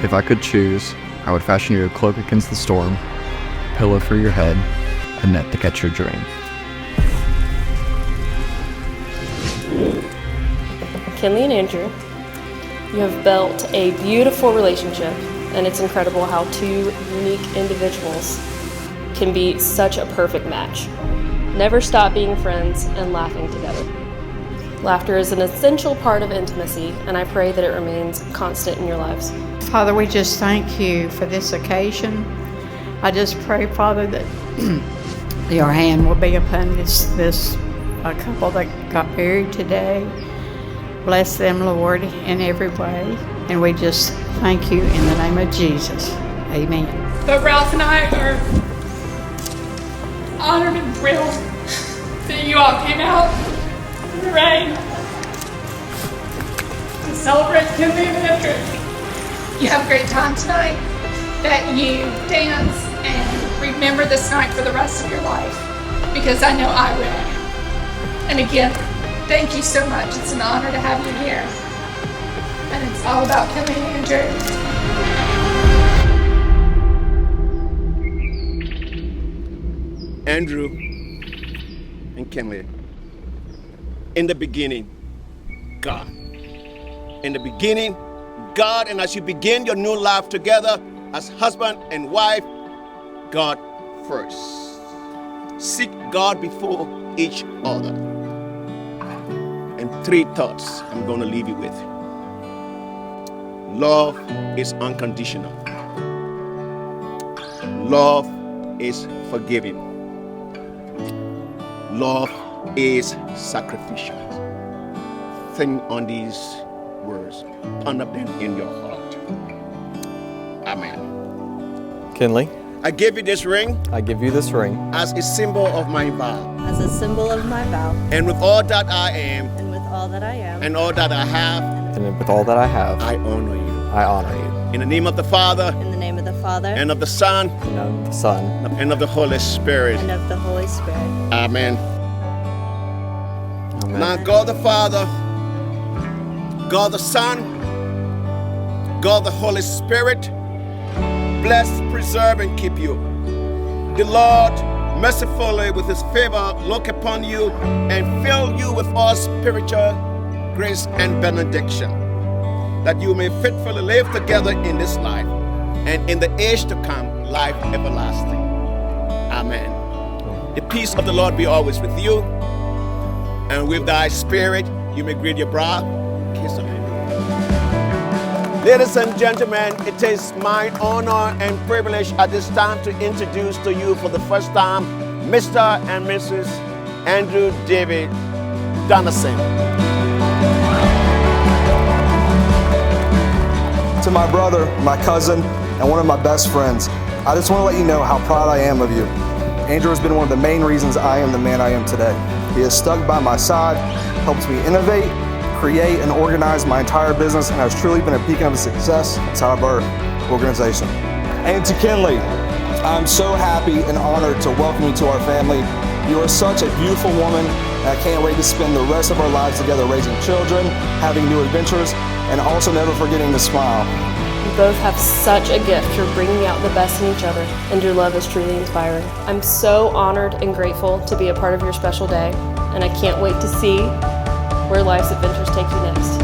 If I could choose, I would fashion you a cloak against the storm, a pillow for your head, a net to catch your dream. Kinley and Andrew, you have built a beautiful relationship, and it's incredible how two unique individuals can be such a perfect match. Never stop being friends and laughing together. Laughter is an essential part of intimacy, and I pray that it remains constant in your lives. Father, we just thank you for this occasion. I just pray, Father, that your hand will be upon this couple that got married today. Bless them, Lord, in every way. And we just thank you in the name of Jesus. Amen. But Ralph and I are honored and thrilled that you all came out in the rain to celebrate Kinley and Andrew. You have a great time tonight, that you dance and remember this night for the rest of your life, because I know I will. And again, thank you so much. It's an honor to have you here. And it's all about Kinley and Andrew. Andrew and Kinley. In the beginning, God. In the beginning, God, and as you begin your new life together as husband and wife, God first. Seek God before each other. And 3 thoughts I'm going to leave you with. Love is unconditional. Love is forgiving. Love is sacrificial. Think on these words. Ponder them in your heart. Amen. Kinley, I give you this ring I give you this ring as a symbol of my vow. as a symbol of my vow, And with all that I am and with all that I am, and all that I have, and with all that I have, I honor you. I honor you. In the name of the Father, in the name of the Father, and of the Son, And of the Son, and of the Holy Spirit. and of the Holy Spirit. Amen. Amen. Now God the Father, God the Son, God the Holy Spirit, bless, preserve, and keep you. The Lord mercifully with his favor look upon you and fill you with all spiritual grace and benediction, that you may faithfully live together in this life and in the age to come, life everlasting. Amen. The peace of the Lord be always with you, and with thy spirit you may greet your bride. Kiss her. Ladies and gentlemen, it is my honor and privilege at this time to introduce to you for the first time Mr. and Mrs. Andrew David Donaldson. To my brother, my cousin, and one of my best friends, I just want to let you know how proud I am of you. Andrew has been one of the main reasons I am the man I am today. He has stuck by my side, helped me innovate, create, and organize my entire business, and has truly been a beacon of success inside of our organization. And to Kinley, I'm so happy and honored to welcome you to our family. You are such a beautiful woman, and I can't wait to spend the rest of our lives together raising children, having new adventures, and also never forgetting to smile. You both have such a gift for bringing out the best in each other, and your love is truly inspiring. I'm so honored and grateful to be a part of your special day, and I can't wait to see where life's adventures take you next.